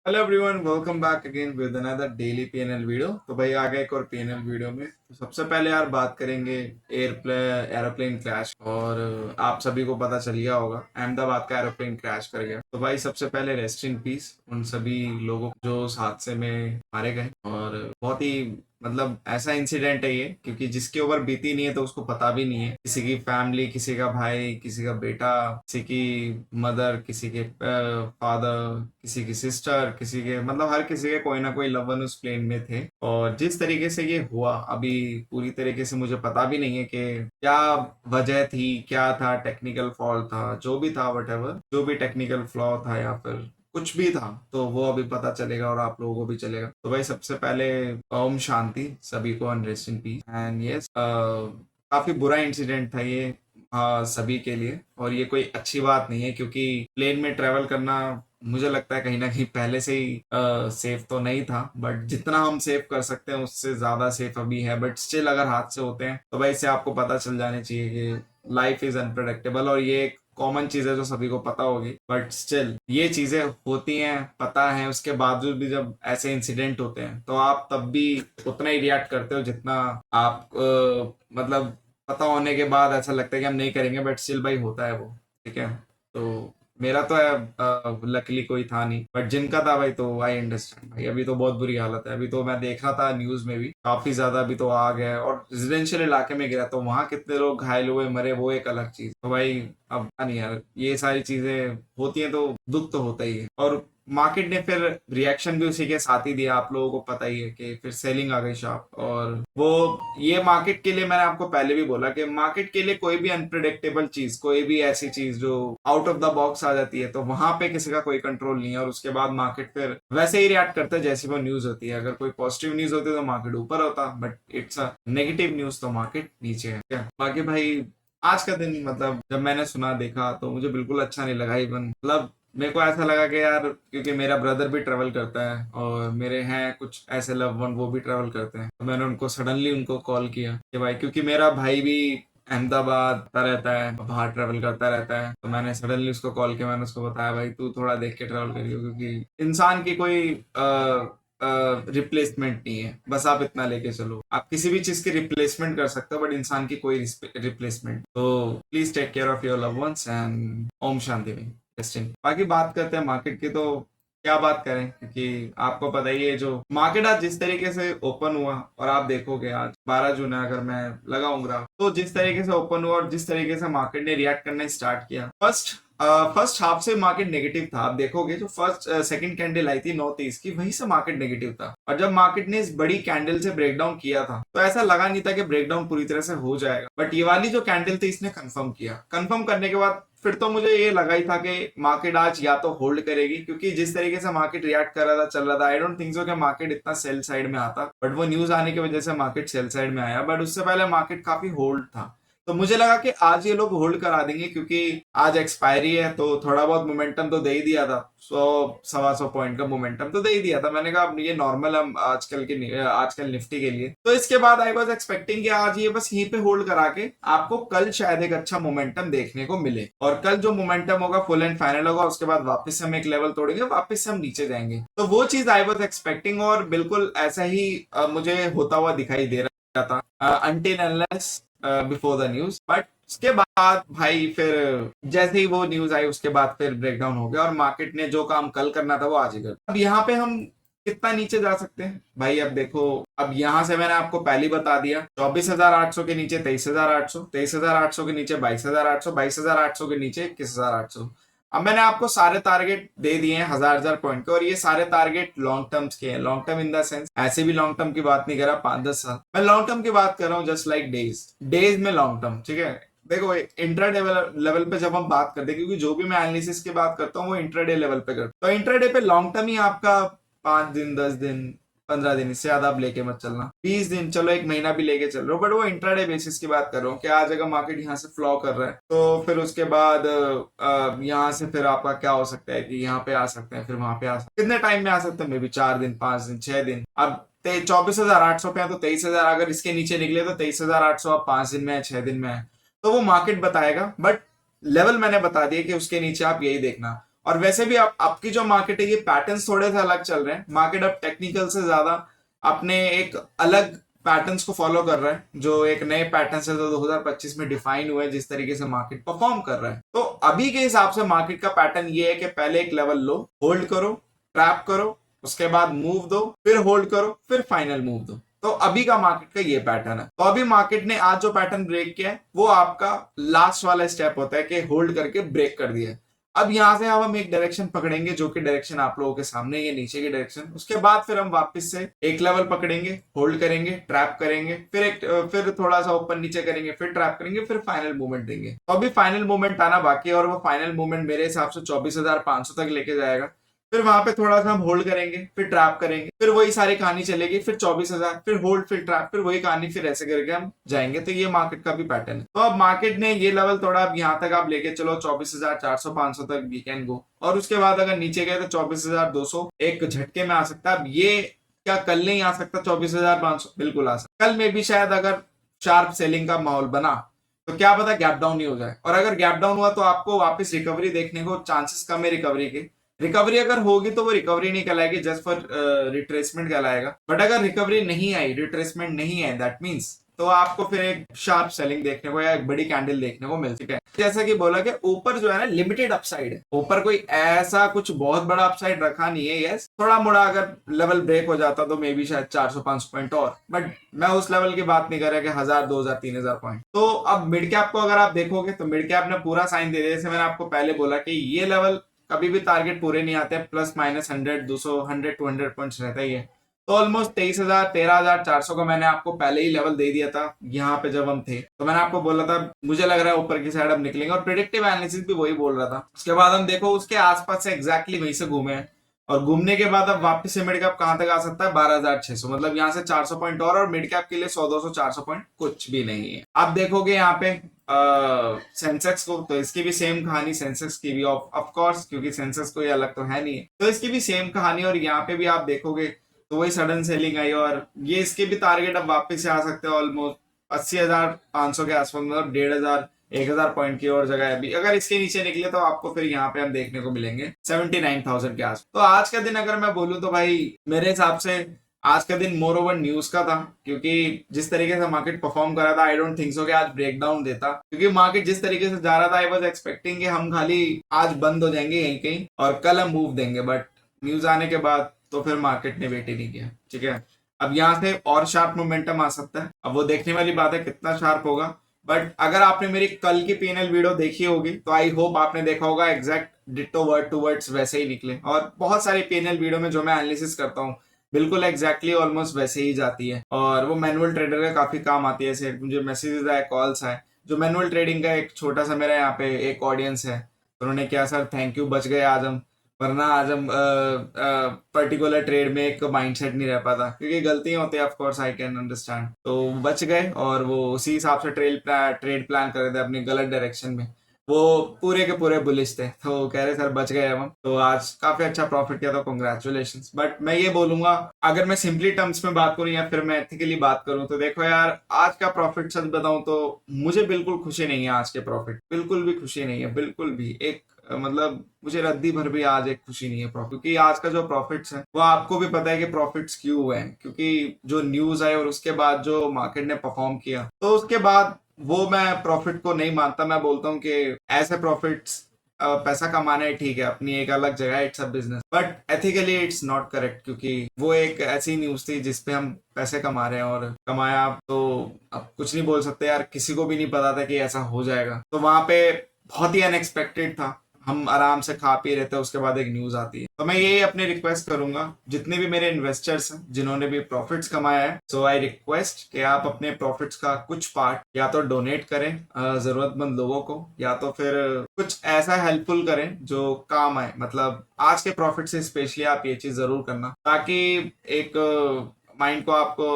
Hello everyone, welcome back again with another daily PNL video. तो भाई आ गए एक और पीएनएल वीडियो में। तो सबसे पहले यार बात करेंगे एरोप्लेन क्रैश। और आप सभी को पता चल गया होगा, अहमदाबाद का एरोप्लेन क्रैश कर गया। तो भाई सबसे पहले रेस्ट इन पीस उन सभी लोगों को जो उस हादसे में मारे गए। और बहुत ही मतलब ऐसा इंसिडेंट है ये, क्योंकि जिसके ऊपर बीती नहीं है तो उसको पता भी नहीं है। किसी की फैमिली, किसी का भाई, किसी का बेटा, किसी की मदर, किसी के फादर, किसी की सिस्टर, किसी के मतलब हर किसी के कोई ना कोई लव वन उस प्लेन में थे। और जिस तरीके से ये हुआ अभी पूरी तरीके से मुझे पता भी नहीं है कि क्या वजह थी, क्या था, टेक्निकल फॉल्ट था, जो भी था, वट जो भी टेक्निकल फ्लॉ था या फिर कुछ भी था, तो वो अभी पता चलेगा और आप लोगों को भी चलेगा। तो भाई सबसे पहले ओम शांति सभी को, and rest in peace. And yes, काफी बुरा इंसिडेंट था ये सभी के लिए। और ये कोई अच्छी बात नहीं है, क्योंकि प्लेन में ट्रेवल करना मुझे लगता है कहीं ना कहीं पहले से ही सेफ तो नहीं था, बट जितना हम सेफ कर सकते हैं उससे ज्यादा सेफ अभी है। बट स्टिल अगर हादसे होते हैं तो भाई इससे आपको पता चल जाने चाहिए कि लाइफ इज अनप्रडिक्टेबल। और ये एक कॉमन चीज है जो सभी को पता होगी, बट स्टिल ये चीजें होती हैं, पता है। उसके बावजूद भी जब ऐसे इंसिडेंट होते हैं तो आप तब भी उतना ही रिएक्ट करते हो जितना आप मतलब पता होने के बाद ऐसा लगता है कि हम नहीं करेंगे, बट स्टिल भाई होता है वो। ठीक है। तो मेरा तो लकीली कोई था नहीं, बट जिनका था भाई तो आई अंडरस्टैंड भाई। अभी तो बहुत बुरी हालत है। अभी तो मैं देख रहा था न्यूज में भी काफी ज्यादा अभी तो आग है, और रेजिडेंशियल इलाके में गिरा तो वहां कितने लोग घायल हुए, मरे, वो एक अलग चीज। तो भाई अब नहीं यार, ये सारी चीजें होती हैं तो दुख तो होता ही है। और मार्केट ने फिर रिएक्शन भी उसी के साथ ही दिया। आप लोगों को पता ही है कि फिर सेलिंग आ गई शार्प। और वो ये मार्केट के लिए, मैंने आपको पहले भी बोला कि मार्केट के लिए कोई भी अनप्रिडिक्टेबल चीज, कोई भी ऐसी चीज जो आउट ऑफ द बॉक्स आ जाती है, तो वहां पे किसी का कोई कंट्रोल नहीं है। और उसके बाद मार्केट फिर वैसे ही रिएक्ट करता है जैसी वो न्यूज होती है। अगर कोई पॉजिटिव न्यूज होती है तो मार्केट ऊपर होता, but it's a negative news तो मार्केट नीचे है। क्या बाकी भाई, आज का दिन मतलब जब मैंने सुना देखा तो मुझे बिल्कुल अच्छा नहीं लगा। इवन मतलब मेरे को ऐसा लगा कि यार, क्योंकि मेरा ब्रदर भी ट्रेवल करता है और मेरे हैं कुछ ऐसे लव वन, वो भी ट्रेवल करते हैं। तो मैंने उनको सडनली उनको कॉल किया कि भाई, क्योंकि मेरा भाई भी अहमदाबाद आता रहता है, बाहर ट्रेवल करता रहता है। तो मैंने सडनली उसको कॉल किया, मैंने उसको बताया भाई तू थोड़ा देख के ट्रेवल करियो, क्योंकि इंसान की कोई रिप्लेसमेंट नहीं है। बस आप इतना लेके चलो, आप किसी भी चीज की रिप्लेसमेंट कर सकते हो बट इंसान की कोई रिप्लेसमेंट। तो please take care of your love ones and ओम शांति में टेस्टिंग। बाकी बात करते हैं मार्केट की। तो क्या बात करें, क्योंकि आपको पता ही है जो मार्केट आज जिस तरीके से ओपन हुआ, और आप देखोगे आज 12 जून है, अगर मैं लगाऊंगा तो जिस तरीके से ओपन हुआ और जिस तरीके से मार्केट ने रिएक्ट करना स्टार्ट किया। फर्स्ट हाफ से मार्केट नेगेटिव था। आप देखोगे जो फर्स्ट सेकंड कैंडल आई थी 9:30 की, वहीं से मार्केट नेगेटिव था। और जब मार्केट ने इस बड़ी कैंडल से ब्रेकडाउन किया था तो ऐसा लगा नहीं था कि ब्रेकडाउन पूरी तरह से हो जाएगा, बट ये वाली जो कैंडल थी इसने कंफर्म किया। कंफर्म करने के बाद फिर तो मुझे ये लगा ही था कि मार्केट आज या तो होल्ड करेगी, क्योंकि जिस तरीके से मार्केट रिएक्ट कर रहा था, चल रहा था, आई डोंट थिंक सो कि मार्केट इतना सेल साइड में आता, बट वो न्यूज आने की वजह से मार्केट सेल साइड में आया। बट उससे पहले मार्केट काफी होल्ड था। तो मुझे लगा कि आज ये लोग होल्ड करा देंगे, क्योंकि आज एक्सपायरी है तो थोड़ा बहुत मोमेंटम तो दे ही दिया था। 100 125 पॉइंट का मोमेंटम तो दे ही दिया था। मैंने कहा अब ये नॉर्मल है आजकल निफ्टी के लिए। तो इसके बाद आई वॉज एक्सपेक्टिंग कि आज ये बस यहीं पे होल्ड करा के आपको कल शायद एक अच्छा मोमेंटम देखने को मिले, और कल जो मोमेंटम होगा फुल एंड फाइनल होगा, उसके बाद वापस से हम एक लेवल तोड़ेंगे, वापस से हम नीचे जाएंगे। तो वो चीज आई वॉज एक्सपेक्टिंग, और बिल्कुल ऐसा ही मुझे होता हुआ दिखाई दे रहा था, until unless before the news. But उसके बाद भाई फिर जैसे ही वो न्यूज आई उसके बाद फिर ब्रेकडाउन हो गया, और मार्केट ने जो काम कल करना था वो आज ही कर। अब यहाँ पे हम कितना नीचे जा सकते हैं भाई? अब देखो, अब यहाँ से मैंने आपको पहले ही बता दिया, 24,800 के नीचे 23,800, 23,800 के नीचे 22,800, 22,800 के नीचे 21,800। अब मैंने आपको सारे टारगेट दे दिए हैं 1,000 पॉइंट के, और ये सारे टारगेट लॉन्ग टर्म्स के हैं। Long term in the sense ऐसे भी लॉन्ग टर्म की बात नहीं कर रहा 5-10 साल, मैं लॉन्ग टर्म की बात कर रहा हूँ, जस्ट लाइक डेज। डेज में लॉन्ग टर्म, ठीक है। देखो इंट्राडे लेवल पे जब हम बात करते हैं, क्योंकि जो भी मैं एनालिसिस की बात करता हूँ वो इंट्राडे लेवल पे करता हूँ, तो इंट्राडे पे लॉन्ग टर्म ही आपका 5 दिन, 10 दिन, 15 दिन, इससे ज्यादा आप लेके मत चलना। 20 दिन, चलो एक महीना भी लेके चल रहे हो, बट वो इंट्राडे बेसिस की बात कर रहा हूँ कि आज अगर मार्केट यहाँ से फ्लॉ कर रहा है तो फिर उसके बाद यहाँ से फिर आपका क्या हो सकता है कि यहाँ पे आ सकते हैं, फिर वहां पे आ सकते हैं। कितने टाइम में आ सकते हैं? मे बी 4 दिन, 5 दिन, 6 दिन। अब 24,800 पे है तो 23,000, अगर इसके नीचे निकले तो 23,800 अब 5 दिन में है, 6 दिन में है, तो वो मार्केट बताएगा। बट लेवल मैंने बता दिया कि उसके नीचे आप यही देखना। और वैसे भी आपकी जो मार्केट है ये पैटर्न्स थोड़े से अलग चल रहे हैं। मार्केट अब टेक्निकल से ज्यादा अपने एक अलग पैटर्न्स को फॉलो कर रहा है, जो एक नए पैटर्न से 2025 में डिफाइन हुए, जिस तरीके से मार्केट परफॉर्म कर रहा है। तो अभी के हिसाब से मार्केट का पैटर्न ये है कि पहले एक लेवल लो, होल्ड करो, ट्रैप करो, उसके बाद मूव दो, फिर होल्ड करो, फिर फाइनल मूव दो। तो अभी का मार्केट का ये पैटर्न है। तो अभी मार्केट ने आज जो पैटर्न ब्रेक किया है वो आपका लास्ट वाला स्टेप होता है कि होल्ड करके ब्रेक कर दिया है। अब यहां से हम एक डायरेक्शन पकड़ेंगे, जो कि डायरेक्शन आप लोगों के सामने है, नीचे की डायरेक्शन। उसके बाद फिर हम वापस से एक लेवल पकड़ेंगे, होल्ड करेंगे, ट्रैप करेंगे, फिर थोड़ा सा ऊपर नीचे करेंगे, फिर ट्रैप करेंगे, फिर फाइनल मूवमेंट देंगे। तो अभी फाइनल मूवमेंट आना बाकी है और वो फाइनल मूवमेंट मेरे हिसाब से 24,500 तक लेके जाएगा। फिर वहां पे थोड़ा सा हम होल्ड करेंगे, फिर ट्रैप करेंगे, फिर वही सारी कहानी चलेगी, फिर 24,000, फिर होल्ड, फिर ट्रैप, फिर वही कहानी, फिर ऐसे करके हम जाएंगे। तो ये मार्केट का भी पैटर्न है। तो अब मार्केट ने ये लेवल थोड़ा अब यहाँ तक आप लेके चलो 24,400 500 तक वी कैन गो, और उसके बाद अगर नीचे गए तो 24,200 एक झटके में आ सकता है। अब ये क्या कल नहीं आ सकता 24,500? बिल्कुल आ सकता। कल में भी शायद अगर शार्प सेलिंग का माहौल बना तो क्या पता गैप डाउन ही हो जाए, और अगर गैप डाउन हुआ तो आपको वापस रिकवरी देखने को चांसेस कम है रिकवरी के। रिकवरी अगर होगी तो वो रिकवरी नहीं कहलाएगी, जस्ट फॉर रिट्रेसमेंट कहलाएगा। बट अगर रिकवरी नहीं आई, रिट्रेसमेंट नहीं है, दैट मींस तो आपको फिर एक शार्प सेलिंग देखने को या एक बड़ी कैंडल देखने को मिलती है। जैसा कि बोला कि ऊपर जो है ना लिमिटेड अपसाइड है, ऊपर कोई ऐसा कुछ बहुत बड़ा अपसाइड रखा नहीं है। यस, थोड़ा मोड़ा अगर लेवल ब्रेक हो जाता तो मे बी शायद 400-500 पॉइंट और, बट मैं उस लेवल की बात नहीं कर रहा कि 1000 2000 3000 पॉइंट। तो अब मिड कैप को अगर आप देखोगे तो मिड कैप ने पूरा साइन दे दिया। जैसे मैंने आपको पहले बोला कि ये लेवल कभी भी टारगेट पूरे नहीं आते, प्लस माइनस 100 200 100 200 पॉइंट्स रहता ही है। तो ऑलमोस्ट 23,000 13,400 का मैंने आपको पहले ही लेवल दे दिया था यहाँ पे जब हम थे। तो मैंने आपको बोला था मुझे लग रहा है ऊपर की साइड अब निकलेंगे, और प्रिडिक्टिव एनालिसिस भी वही बोल रहा था। उसके बाद हम देखो उसके आसपास से एग्जैक्टली वहीं से घूमे हैं, और घूमने के बाद अब वापस से मिड कैप कहां तक आ सकता है 12,600, मतलब यहाँ से 400 पॉइंट और मिड कैप के लिए 100 200 400 पॉइंट कुछ भी नहीं है। आप देखोगे यहाँ पे सेंसेक्स को, तो इसकी भी सेम कहानी, सेंसेक्स की भी ऑफ कोर्स, क्योंकि सेंसेक्स कोई अलग तो है नहीं है, तो इसकी भी सेम कहानी। और यहाँ पे भी आप देखोगे तो वही सडन सेलिंग आई, और ये इसके भी टारगेट अब वापस से आ सकते हैं ऑलमोस्ट 80,500 के आसपास, मतलब 1,500 1,000 पॉइंट की और जगह है अभी। अगर इसके नीचे निकले तो आपको फिर यहाँ पे हम देखने को मिलेंगे 79,000 के आसपास। तो आज का दिन अगर मैं बोलूँ तो भाई मेरे हिसाब से आज का दिन मोर ओवर न्यूज का था, क्योंकि जिस तरीके से मार्केट परफॉर्म कर रहा था, आई डोंट थिंक सो कि आज ब्रेक डाउन देता, क्योंकि मार्केट जिस तरीके से जा रहा था आई वाज एक्सपेक्टिंग कि हम खाली आज बंद हो जाएंगे यहीं कहीं और कल हम मूव देंगे। बट न्यूज आने के बाद तो फिर मार्केट ने वेट ही नहीं किया। ठीक है, अब यहाँ से और शार्प मोमेंटम आ सकता है, अब वो देखने वाली बात है कितना शार्प होगा। बट अगर आपने मेरी कल की पीएनएल वीडियो देखी होगी तो आई होप आपने देखा होगा exact ditto word to words वैसे ही निकले, और बहुत सारी पीएनएल वीडियो में जो मैं एनालिसिस करता हूँ बिल्कुल एग्जैक्टली ऑलमोस्ट वैसे ही जाती है, और वो मैनुअल ट्रेडर का काफी काम आती है। ऐसे मुझे मैसेजेस आए, कॉल्स आए, जो मैनुअल ट्रेडिंग का एक छोटा सा मेरा यहाँ पे एक ऑडियंस है, उन्होंने क्या सर थैंक यू, बच गए आज हम, वरना आज हम पर्टिकुलर ट्रेड में एक माइंडसेट नहीं रह पाता, क्योंकि गलतियां होती है, of course I can understand. तो बच गए और वो उसी हिसाब से ट्रेड प्लान कर रहे थे अपनी गलत डायरेक्शन में, वो पूरे के पूरे बुलिश थे, तो कह रहे सर बच गए हम। तो आज काफी अच्छा प्रॉफिट किया, तो कॉन्ग्रेचुलेशन। बट मैं ये बोलूंगा, अगर मैं सिंपली टर्म्स में बात करूं या फिर मैं एथिकली बात करूं, तो देखो यार आज का प्रॉफिट सच बताऊं तो मुझे बिल्कुल खुशी नहीं है। आज के प्रॉफिट बिल्कुल भी खुशी नहीं है, बिल्कुल भी एक मतलब मुझे रद्दी भर भी आज एक खुशी नहीं है प्रॉफिट, क्योंकि आज का जो प्रॉफिट्स है वो आपको भी पता है कि प्रॉफिट्स क्यों हुए हैं, क्योंकि जो न्यूज आई और उसके बाद जो मार्केट ने परफॉर्म किया, तो उसके बाद वो मैं प्रॉफिट को नहीं मानता। मैं बोलता हूँ कि ऐसे प्रॉफिट्स पैसा कमाना है ठीक है, अपनी एक अलग जगह, it's a business, but ethically it's not correct, क्योंकि वो एक ऐसी न्यूज थी जिसपे हम पैसे कमा रहे हैं और कमाया। तो अब कुछ नहीं बोल सकते यार, किसी को भी नहीं पता था कि ऐसा हो जाएगा, तो वहां पे बहुत ही अनएक्सपेक्टेड था। हम आराम से खा पी रहे थे, उसके बाद एक न्यूज आती है। तो मैं यही अपनी रिक्वेस्ट करूंगा जितने भी मेरे इन्वेस्टर्स हैं जिन्होंने भी प्रॉफिट्स कमाया है, सो आई रिक्वेस्ट कि आप अपने प्रॉफिट्स का कुछ पार्ट या तो डोनेट करें जरूरतमंद लोगों को, या तो फिर कुछ ऐसा हेल्पफुल करें जो काम आए। मतलब आज के प्रॉफिट से स्पेशली आप ये चीज जरूर करना, ताकि एक माइंड को आपको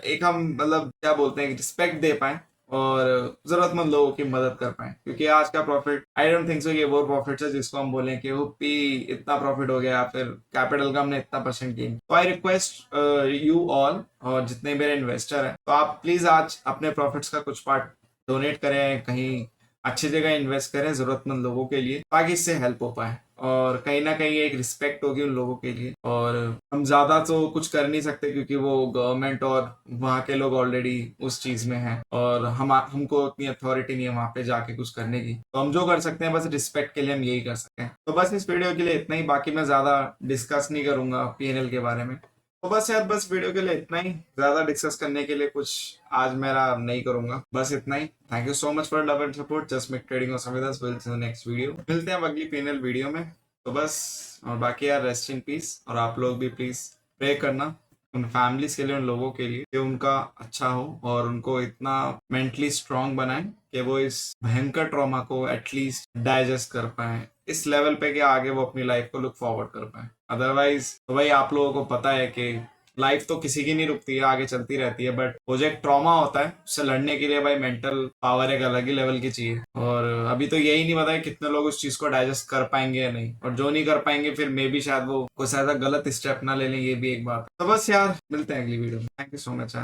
एक हम मतलब क्या बोलते हैं रिस्पेक्ट दे पाए और जरूरतमंद लोगों की मदद कर पाए। क्योंकि आज का profit I don't think so ये वो प्रॉफिट है जिसको हम बोलें कि हुप्पी इतना प्रॉफिट हो गया, फिर कैपिटल का हमने इतना परसेंट गेन। तो आई रिक्वेस्ट यू ऑल, और जितने मेरे इन्वेस्टर हैं, तो आप प्लीज आज अपने प्रॉफिट्स का कुछ पार्ट डोनेट करें, कहीं अच्छी जगह इन्वेस्ट करें जरूरतमंद लोगों के लिए, ताकि इससे हेल्प हो पाए। और कहीं ना कहीं एक रिस्पेक्ट होगी उन लोगों के लिए। और हम ज्यादा तो कुछ कर नहीं सकते क्योंकि वो गवर्नमेंट और वहाँ के लोग ऑलरेडी उस चीज में हैं, और हमको उतनी अथॉरिटी नहीं है वहाँ पे जाके कुछ करने की। तो हम जो कर सकते हैं बस रिस्पेक्ट के लिए हम यही कर सकते हैं। तो बस इस वीडियो के लिए इतना ही, बाकी मैं ज्यादा डिस्कस नहीं करूंगा पीएनएल के बारे में। तो बस यार, बस वीडियो के लिए इतना ही, ज्यादा डिस्कस करने के लिए कुछ आज मेरा नहीं करूंगा, बस इतना ही। Thank you so much for love and support. Just make trading और संविदास will see in the next video. मिलते हैं अब अगली पीएनएल वीडियो में। तो बस, और बाकी यार रेस्ट इन पीस, और आप लोग भी प्लीज प्रे करना उन फैमिलीज के लिए, उन लोगों के लिए कि उनका अच्छा हो और उनको इतना मेंटली स्ट्रांग बनाए कि वो इस भयंकर ट्रॉमा को एटलीस्ट डाइजेस्ट कर पाए इस लेवल पे कि आगे वो अपनी लाइफ को लुक फॉरवर्ड कर पाए। अदरवाइज तो भाई आप लोगों को पता है कि लाइफ तो किसी की नहीं रुकती है, आगे चलती रहती है, बट वो जो एक ट्रॉमा होता है उससे लड़ने के लिए भाई मेंटल पावर एक अलग ही लेवल की चाहिए। और अभी तो यही नहीं पता है कितने लोग उस चीज को डाइजेस्ट कर पाएंगे या नहीं, और जो नहीं कर पाएंगे फिर मे भी शायद वो कुछ ऐसा गलत स्टेप ना ले लें, ये भी एक बात है। तो बस यार, मिलते हैं अगली वीडियो में। Thank you so much.